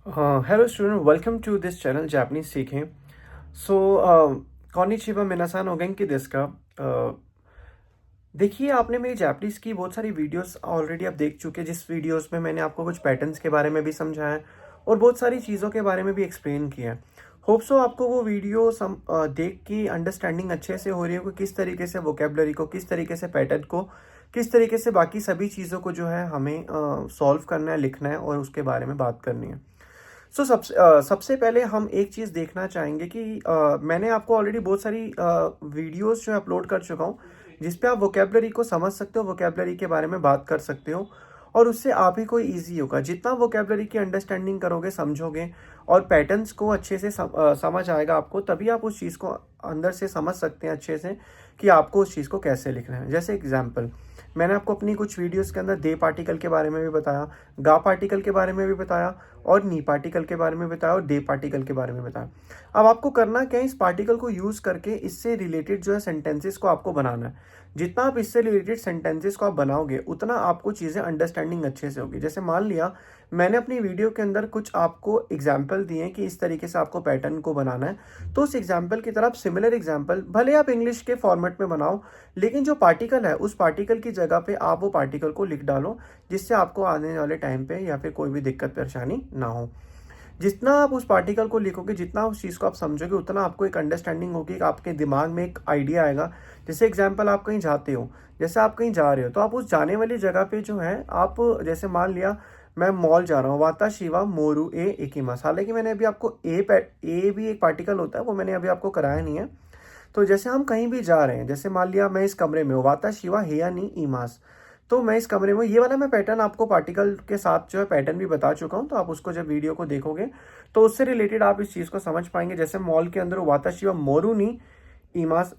Hello student, welcome to this channel Japanese सीखें. So konnichiwa minasan हो genki desu का. देखिए आपने मेरी जापानीज़ की बहुत सारी वीडियोस ऑलरेडी आप देख चुके हैं, जिस वीडियोस में मैंने आपको कुछ पैटर्न्स के बारे में भी समझाया है और बहुत सारी चीज़ों के बारे में भी एक्सप्लेन किया है. होप सो आपको वो वीडियो देख के अंडरस्टैंडिंग अच्छे से हो रही है कि किस तरीके से वोकेबलरी को, किस तरीके से पैटर्न को, किस तरीके से बाकी सभी चीज़ों को जो है हमें सॉल्व करना है, लिखना है और उसके बारे में बात करनी है. सबसे पहले हम एक चीज़ देखना चाहेंगे कि मैंने आपको ऑलरेडी बहुत सारी वीडियोस जो अपलोड कर चुका हूँ, जिस पे आप वोकेबलरी को समझ सकते हो, वोकेबलरी के बारे में बात कर सकते हो और उससे आप ही को ईजी होगा. जितना वोकेबलरी की अंडरस्टैंडिंग करोगे, समझोगे और पैटर्न्स को अच्छे से समझ आएगा आपको, तभी आप उस चीज़ को अंदर से समझ सकते हैं अच्छे से कि आपको उस चीज़ को कैसे लिखना है. जैसे एग्जाम्पल, मैंने आपको अपनी कुछ वीडियोस के अंदर दे पार्टिकल के बारे में भी बताया, गा पार्टिकल के बारे में भी बताया और नी पार्टिकल के बारे में बताया और दे पार्टिकल के बारे में बताया. अब आपको करना क्या है, इस पार्टिकल को यूज़ करके इससे रिलेटेड जो है सेंटेंसेस को आपको बनाना है. जितना आप इससे रिलेटेड सेंटेंसेस को आप बनाओगे, उतना आपको चीज़ें अंडरस्टैंडिंग अच्छे से होगी. जैसे मान लिया मैंने अपनी वीडियो के अंदर कुछ आपको एग्जाम्पल दिए कि इस तरीके से आपको पैटर्न को बनाना है, तो उस एग्जाम्पल की तरह आप सिमिलर एग्जाम्पल भले आप इंग्लिश के फॉर्मेट में बनाओ, लेकिन जो पार्टिकल है उस पार्टिकल की जगह पे आप वो पार्टिकल को लिख डालो, जिससे आपको आने वाले टाइम पे या फिर कोई भी दिक्कत परेशानी ना हो. जितना आप उस पार्टिकल को लिखोगे, जितना उस चीज़ को आप समझोगे, उतना आपको एक अंडरस्टैंडिंग होगी, कि आपके दिमाग में एक आइडिया आएगा. जैसे एग्जाम्पल, आप कहीं जाते हो, जैसे आप कहीं जा रहे हो, तो आप उस जाने वाली जगह पे जो है आप, जैसे मान लिया मैं मॉल जा रहा हूँ, वाता शिवा मोरू ए इकिमास. हालांकि मैंने अभी आपको ए भी एक पार्टिकल होता है, वो मैंने अभी आपको कराया नहीं है. तो जैसे हम कहीं भी जा रहे हैं, जैसे मान लिया मैं इस कमरे में हूँ, वाता शिवा हेया नी इमास, तो मैं इस कमरे में, ये वाला मैं पैटर्न आपको पार्टिकल के साथ जो है पैटर्न भी बता चुका हूँ, तो आप उसको जब वीडियो को देखोगे तो उससे रिलेटेड आप इस चीज़ को समझ पाएंगे. जैसे मॉल के अंदर वाता शिवा मोरू नी इमास,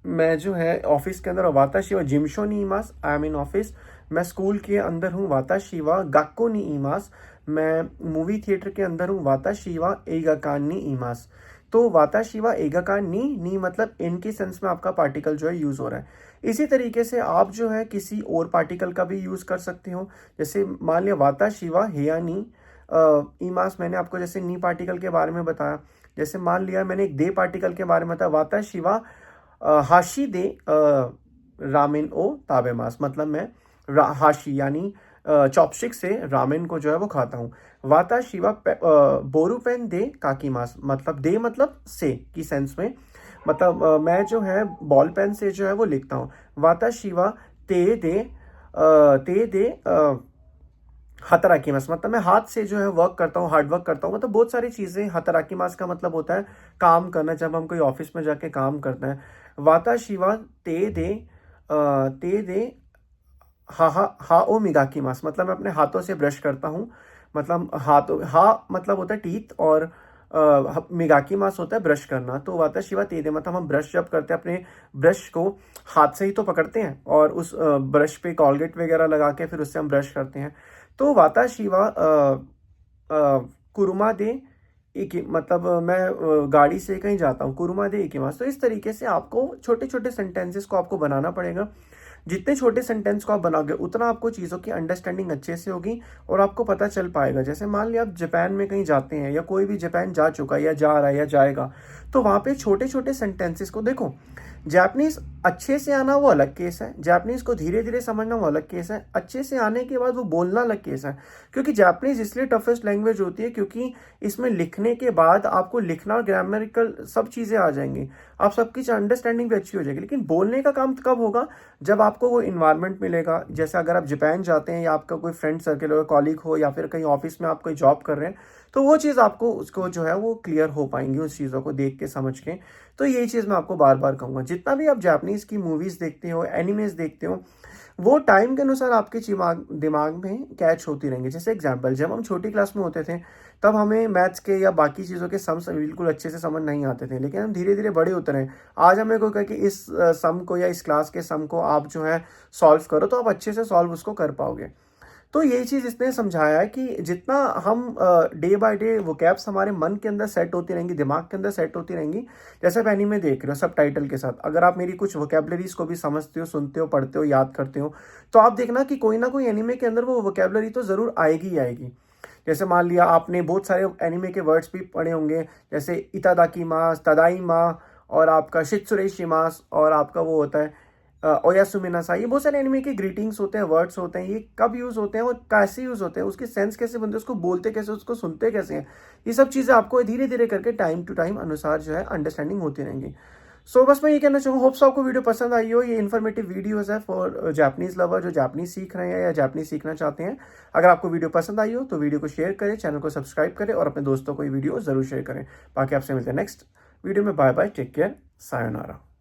मैं जो है ऑफिस के अंदर वाता शिवा जिमशो नी इमास, आई एम इन ऑफिस. मैं स्कूल के अंदर हूँ, वाता शिवा गाक्को नी इमास. मैं मूवी थिएटर के अंदर हूँ, वाता शिवा एगाकान नी इमास. तो वाता शिवा एगाकान नी, नी मतलब इन की सेंस में आपका पार्टिकल जो है यूज हो रहा है. इसी तरीके से आप जो है किसी और पार्टिकल का भी यूज कर सकते हो. जैसे मान लिया वाता शिवा हेया नी इमास, मैंने आपको जैसे नी पार्टिकल के बारे में बताया. जैसे मान लिया मैंने एक दे पार्टिकल के बारे में बताया, वाता शिवा हाशी दे रामेन ओ ताबेमास, मतलब मैं हाशी यानी चॉपस्टिक से रामेन को जो है वो खाता हूँ. वाता शिवा बोरू पेन दे काकी मास, मतलब दे मतलब से की सेंस में, मतलब मैं जो है बॉल पेन से जो है वो लिखता हूँ. वाता शिवा ते दे हतराकी मास, मतलब मैं हाथ से जो है वर्क करता हूँ, हार्ड वर्क करता हूँ. मतलब बहुत सारी चीज़ें. हतराकी मास का मतलब होता है काम करना, जब हम कोई ऑफिस में जाके काम करते हैं. वाता शिवा ते दे हा हा हा ओ मिगाकी मास, मतलब मैं अपने हाथों से ब्रश करता हूँ. मतलब हाथों, हा मतलब होता है टीथ और मिगाकी मास होता है ब्रश करना. तो वाता शिवा तेदे मतलब हम ब्रश जब करते हैं, अपने ब्रश को हाथ से ही तो पकड़ते हैं और उस ब्रश पे कॉलगेट वगैरह लगा के फिर उससे हम ब्रश करते हैं. तो वाता शिवा कुरुमा दे इकी, मतलब मैं गाड़ी से कहीं जाता हूँ, कुरुमा दे इकीमास. तो इस तरीके से आपको छोटे छोटे सेंटेंसेस को आपको बनाना पड़ेगा. जितने छोटे सेंटेंस को आप बनाओगे, उतना आपको चीज़ों की अंडरस्टैंडिंग अच्छे से होगी और आपको पता चल पाएगा. जैसे मान लिया आप जापान में कहीं जाते हैं, या कोई भी जापान जा चुका है या जा रहा है या जाएगा, तो वहाँ पे छोटे छोटे सेंटेंसेस को देखो. जापानीज अच्छे से आना वो अलग केस है, जापानीज को धीरे धीरे समझना वो अलग केस है, अच्छे से आने के बाद वो बोलना अलग केस है. क्योंकि जापानीज इसलिए टफेस्ट लैंग्वेज होती है क्योंकि इसमें लिखने के बाद आपको लिखना और ग्रामेरिकल सब चीज़ें आ जाएंगी, आप सबकी अंडरस्टैंडिंग भी अच्छी हो जाएगी. लेकिन बोलने का काम कब होगा, जब आपको वो इन्वायरमेंट मिलेगा. जैसे अगर आप जापान जाते हैं, या आपका कोई फ्रेंड सर्कल हो, कॉलीग हो, या फिर कहीं ऑफिस में आप कोई जॉब कर रहे हैं, तो वो चीज़ आपको उसको जो है वो क्लियर हो पाएंगी, उस चीज़ों को देख के समझ के. तो यही चीज़ मैं आपको बार बार कहूँगा, जितना भी आप जापानीज़ की मूवीज़ देखते हो, एनिमेज देखते हो, वो टाइम के अनुसार आपके दिमाग में कैच होती रहेंगी. जैसे एग्जाम्पल, जब हम छोटी क्लास में होते थे, तब हमें मैथ्स के या बाकी चीज़ों के सम्स बिल्कुल अच्छे से समझ नहीं आते थे. लेकिन हम धीरे धीरे बड़े होते रहे. आज हमें कोई कहे कि इस सम को या इस क्लास के सम को आप जो है सॉल्व करो, तो आप अच्छे से सॉल्व उसको कर पाओगे. तो यही चीज़ इसने समझाया है कि जितना हम डे बाय डे वो कैप्स हमारे मन के अंदर सेट होती रहेंगी, दिमाग के अंदर सेट होती रहेंगी. जैसे आप एनीमे देख रहे हो सब टाइटल के साथ, अगर आप मेरी कुछ वोकेबलरीज को भी समझते हो, सुनते हो, पढ़ते हो, याद करते हो, तो आप देखना कि कोई ना कोई एनीमे के अंदर वो वोकेबलरी तो ज़रूर आएगी ही आएगी. जैसे मान लिया आपने बहुत सारे एनिमे के वर्ड्स भी पढ़े होंगे, जैसे इतादाकीमास, तदाइमा, और आपका शित्सुरेशिमास, और आपका वो होता है ओयासुमिनासाई। ये बहुत सारे एनिमे के ग्रीटिंग्स होते हैं, वर्ड्स होते हैं। ये कब यूज़ होते हैं और कैसे यूज़ होते हैं, उसके सेंस कैसे बनते हैं, उसको बोलते कैसे, उसको सुनते कैसे हैं, ये सब चीज़ें आपको धीरे धीरे करके टाइम टू टाइम अनुसार जो है अंडरस्टैंडिंग होती रहेंगी। सो बस मैं ये कहना चाहूँगा, होप्स आपको वीडियो पसंद आई हो। ये इन्फॉर्मेटिव वीडियोस है फॉर जापानीज लवर जो जापानीज सीख रहे हैं या जापानीज सीखना चाहते हैं। अगर आपको वीडियो पसंद आई हो तो वीडियो को शेयर करें, चैनल को सब्सक्राइब करें और अपने दोस्तों को ये वीडियो जरूर शेयर करें। बाकी आपसे मिलते हैं नेक्स्ट वीडियो में। Bye bye, take care, sayonara.